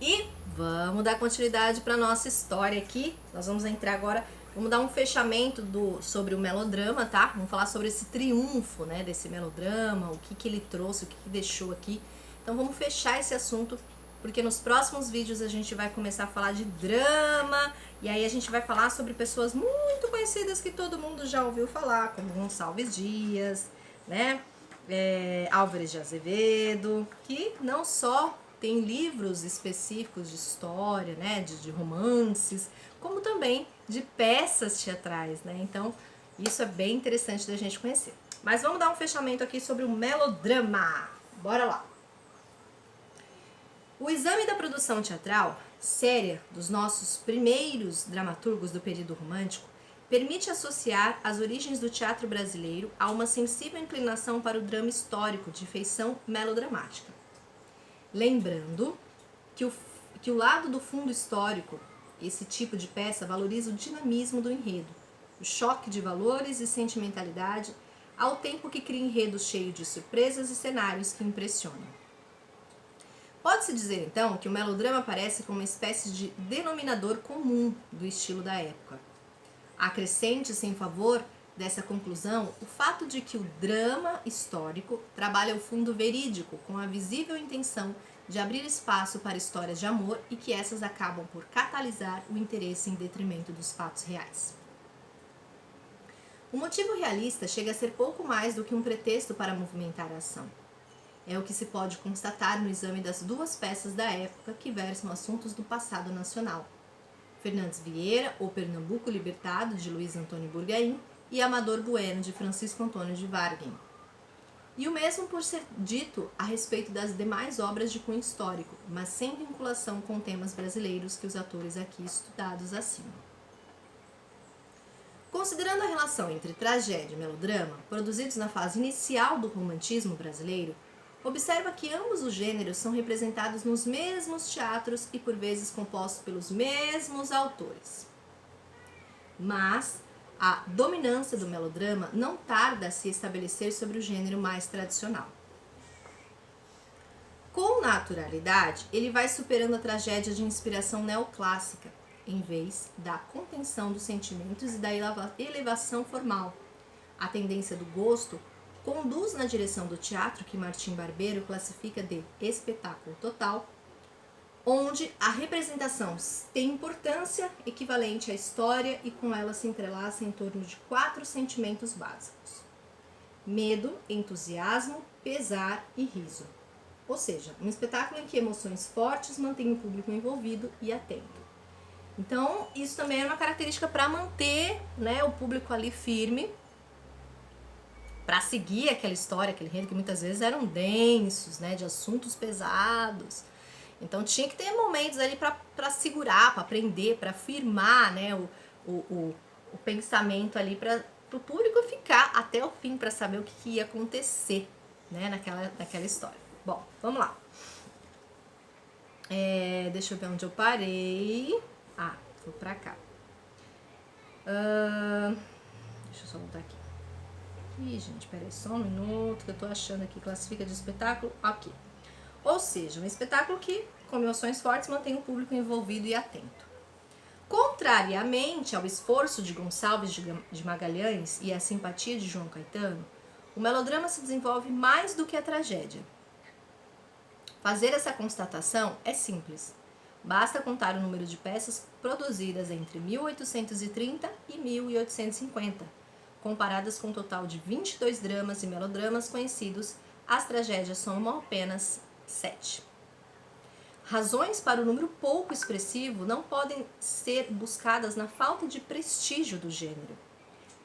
E vamos dar continuidade para nossa história aqui. Nós vamos entrar agora, vamos dar um fechamento sobre o melodrama, tá? Vamos falar sobre esse triunfo, né, desse melodrama, o que ele trouxe, o que deixou aqui. Então vamos fechar esse assunto, porque nos próximos vídeos a gente vai começar a falar de drama, e aí a gente vai falar sobre pessoas muito conhecidas que todo mundo já ouviu falar, como Gonçalves Dias, né? Álvares de Azevedo, que não só tem livros específicos de história, né, de romances, como também de peças teatrais, né? Então, isso é bem interessante da gente conhecer. Mas vamos dar um fechamento aqui sobre o melodrama. Bora lá! O exame da produção teatral, séria, dos nossos primeiros dramaturgos do período romântico, permite associar as origens do teatro brasileiro a uma sensível inclinação para o drama histórico de feição melodramática. Lembrando que o lado do fundo histórico, esse tipo de peça, valoriza o dinamismo do enredo, o choque de valores e sentimentalidade, ao tempo que cria enredos cheios de surpresas e cenários que impressionam. Pode-se dizer, então, que o melodrama aparece como uma espécie de denominador comum do estilo da época. Acrescente-se em favor dessa conclusão o fato de que o drama histórico trabalha o fundo verídico com a visível intenção de abrir espaço para histórias de amor e que essas acabam por catalisar o interesse em detrimento dos fatos reais. O motivo realista chega a ser pouco mais do que um pretexto para movimentar a ação. É o que se pode constatar no exame das duas peças da época que versam assuntos do passado nacional. Fernandes Vieira, O Pernambuco Libertado, de Luiz Antônio Burgain, e Amador Bueno, de Francisco Antônio de Vargem. E o mesmo por ser dito a respeito das demais obras de cunho histórico, mas sem vinculação com temas brasileiros que os atores aqui estudados acima. Considerando a relação entre tragédia e melodrama, produzidos na fase inicial do romantismo brasileiro, observa que ambos os gêneros são representados nos mesmos teatros e por vezes compostos pelos mesmos autores. Mas a dominância do melodrama não tarda a se estabelecer sobre o gênero mais tradicional. Com naturalidade, ele vai superando a tragédia de inspiração neoclássica, em vez da contenção dos sentimentos e da elevação formal. A tendência do gosto conduz na direção do teatro que Martim Barbeiro classifica de espetáculo total, onde a representação tem importância equivalente à história e com ela se entrelaça em torno de 4 sentimentos básicos: medo, entusiasmo, pesar e riso. Ou seja, um espetáculo em que emoções fortes mantêm o público envolvido e atento. Então, isso também é uma característica para manter, né, o público ali firme, para seguir aquela história, aquele enredo que muitas vezes eram densos, né, de assuntos pesados. Então tinha que ter momentos ali para segurar, para aprender, para firmar, né, o pensamento ali para o público ficar até o fim para saber o que ia acontecer, né, naquela história. Bom, vamos lá. Deixa eu ver onde eu parei. Vou para cá. Deixa eu só voltar aqui. Ih, gente, peraí só um minuto que eu tô achando aqui. Classifica de espetáculo. Aqui. Ou seja, um espetáculo que, com emoções fortes, mantém o público envolvido e atento. Contrariamente ao esforço de Gonçalves de Magalhães e à simpatia de João Caetano, o melodrama se desenvolve mais do que a tragédia. Fazer essa constatação é simples. Basta contar o número de peças produzidas entre 1830 e 1850, comparadas com um total de 22 dramas e melodramas conhecidos. As tragédias somam apenas 7. Razões para o número pouco expressivo não podem ser buscadas na falta de prestígio do gênero,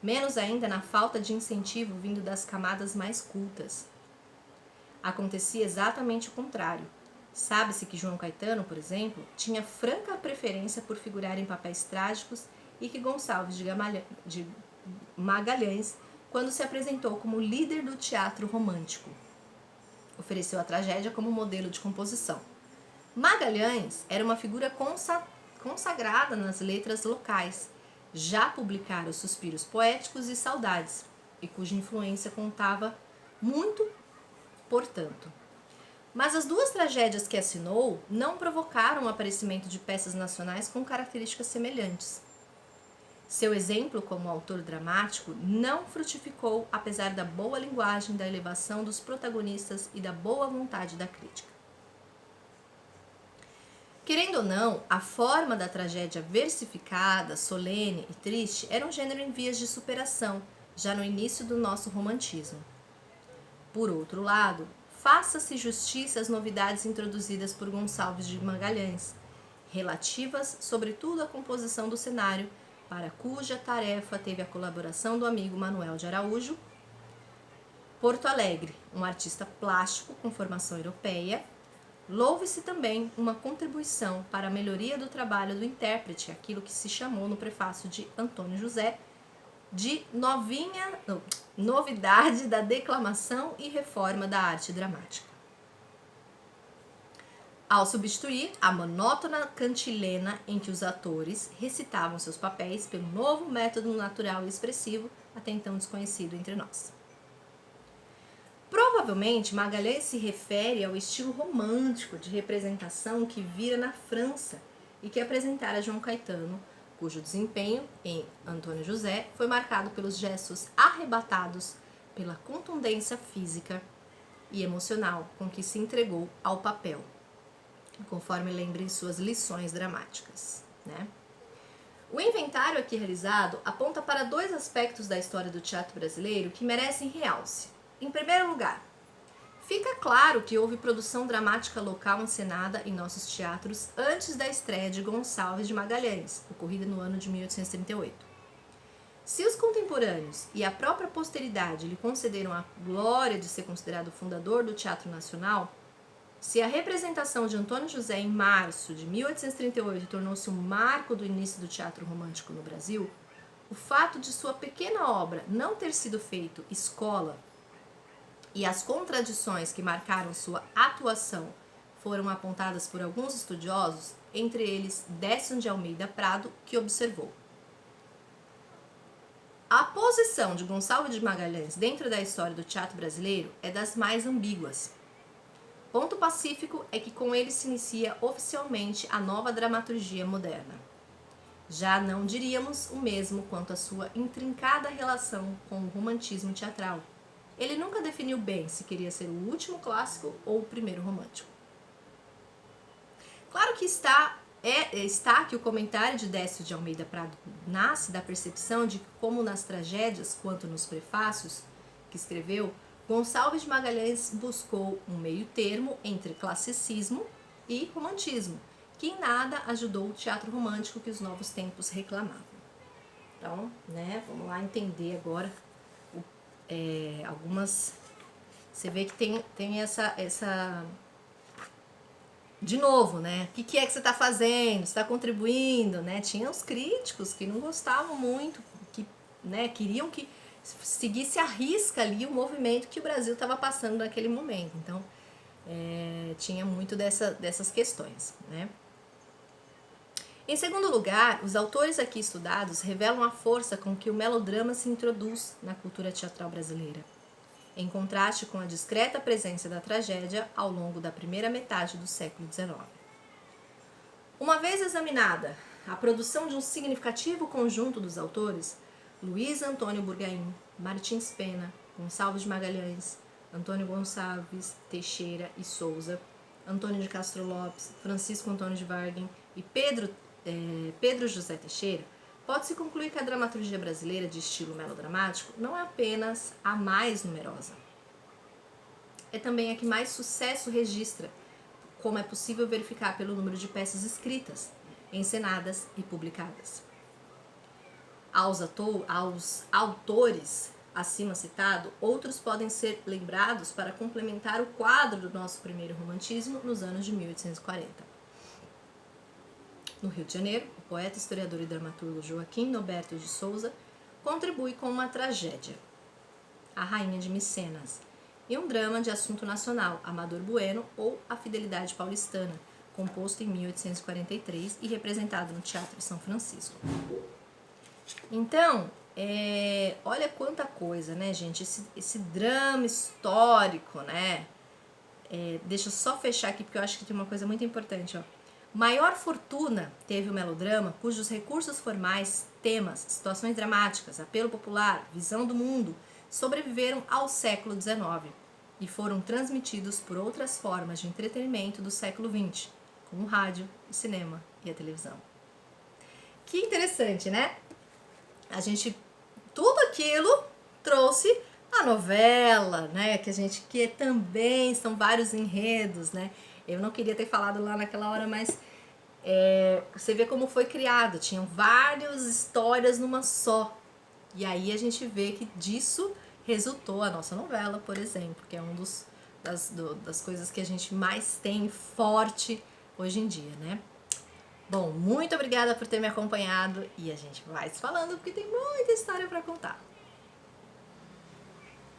menos ainda na falta de incentivo vindo das camadas mais cultas. Acontecia exatamente o contrário. Sabe-se que João Caetano, por exemplo, tinha franca preferência por figurar em papéis trágicos e que Gonçalves de Magalhães, quando se apresentou como líder do teatro romântico, ofereceu a tragédia como modelo de composição. Magalhães era uma figura consagrada nas letras locais, já publicara os Suspiros Poéticos e Saudades, e cuja influência contava muito, portanto. Mas as duas tragédias que assinou não provocaram o aparecimento de peças nacionais com características semelhantes. Seu exemplo como autor dramático não frutificou, apesar da boa linguagem, da elevação dos protagonistas e da boa vontade da crítica. Querendo ou não, a forma da tragédia versificada, solene e triste era um gênero em vias de superação, já no início do nosso romantismo. Por outro lado, faça-se justiça às novidades introduzidas por Gonçalves de Magalhães, relativas, sobretudo, à composição do cenário, para cuja tarefa teve a colaboração do amigo Manuel de Araújo. Porto Alegre, um artista plástico com formação europeia. Louve-se também uma contribuição para a melhoria do trabalho do intérprete, aquilo que se chamou no prefácio de Antônio José de novidade da declamação e reforma da arte dramática. Ao substituir a monótona cantilena em que os atores recitavam seus papéis pelo novo método natural e expressivo, até então desconhecido entre nós. Provavelmente, Magalhães se refere ao estilo romântico de representação que vira na França e que apresentara João Caetano, cujo desempenho em Antônio José foi marcado pelos gestos arrebatados, pela contundência física e emocional com que se entregou ao papel, conforme lembra em suas lições dramáticas, né? O inventário aqui realizado aponta para dois aspectos da história do teatro brasileiro que merecem realce. Em primeiro lugar, fica claro que houve produção dramática local encenada em nossos teatros antes da estreia de Gonçalves de Magalhães, ocorrida no ano de 1838. Se os contemporâneos e a própria posteridade lhe concederam a glória de ser considerado o fundador do Teatro Nacional, se a representação de Antônio José em março de 1838 tornou-se um marco do início do teatro romântico no Brasil, o fato de sua pequena obra não ter sido feito escola e as contradições que marcaram sua atuação foram apontadas por alguns estudiosos, entre eles Décio de Almeida Prado, que observou: a posição de Gonçalves de Magalhães dentro da história do teatro brasileiro é das mais ambíguas. Ponto pacífico é que com ele se inicia oficialmente a nova dramaturgia moderna. Já não diríamos o mesmo quanto à sua intrincada relação com o romantismo teatral. Ele nunca definiu bem se queria ser o último clássico ou o primeiro romântico. Claro que está que o comentário de Décio de Almeida Prado nasce da percepção de que, como nas tragédias quanto nos prefácios que escreveu, Gonçalves de Magalhães buscou um meio termo entre classicismo e romantismo, que em nada ajudou o teatro romântico que os novos tempos reclamavam. Então, né, vamos lá entender agora algumas... Você vê que tem essa... De novo, né? O que é que você está fazendo? Você está contribuindo, né? Tinha os críticos que não gostavam muito, que, né, queriam que seguisse à risca ali o movimento que o Brasil estava passando naquele momento. Então, tinha muito dessas questões, né? Em segundo lugar, os autores aqui estudados revelam a força com que o melodrama se introduz na cultura teatral brasileira, em contraste com a discreta presença da tragédia ao longo da primeira metade do século XIX. Uma vez examinada a produção de um significativo conjunto dos autores, Luiz Antônio Burgaim, Martins Pena, Gonçalves de Magalhães, Antônio Gonçalves Teixeira e Souza, Antônio de Castro Lopes, Francisco Antônio de Vargem e Pedro José Teixeira, pode-se concluir que a dramaturgia brasileira de estilo melodramático não é apenas a mais numerosa. É também a que mais sucesso registra, como é possível verificar pelo número de peças escritas, encenadas e publicadas. Aos autores acima citado, outros podem ser lembrados para complementar o quadro do nosso primeiro romantismo nos anos de 1840. No Rio de Janeiro, o poeta, historiador e dramaturgo Joaquim Noberto de Souza contribui com uma tragédia, A Rainha de Micenas, e um drama de assunto nacional, Amador Bueno ou A Fidelidade Paulistana, composto em 1843 e representado no Teatro São Francisco. Então, olha quanta coisa, né, gente? Esse drama histórico, né? Deixa eu só fechar aqui porque eu acho que tem uma coisa muito importante, ó. Maior fortuna teve o melodrama cujos recursos formais, temas, situações dramáticas, apelo popular, visão do mundo sobreviveram ao século XIX e foram transmitidos por outras formas de entretenimento do século XX, como o rádio, o cinema e a televisão. Que interessante, né? Tudo aquilo trouxe a novela, né? Que também são vários enredos, né? Eu não queria ter falado lá naquela hora, mas você vê como foi criado. Tinham várias histórias numa só. E aí a gente vê que disso resultou a nossa novela, por exemplo, que é das coisas que a gente mais tem forte hoje em dia, né? Bom, muito obrigada por ter me acompanhado e a gente vai se falando porque tem muita história para contar.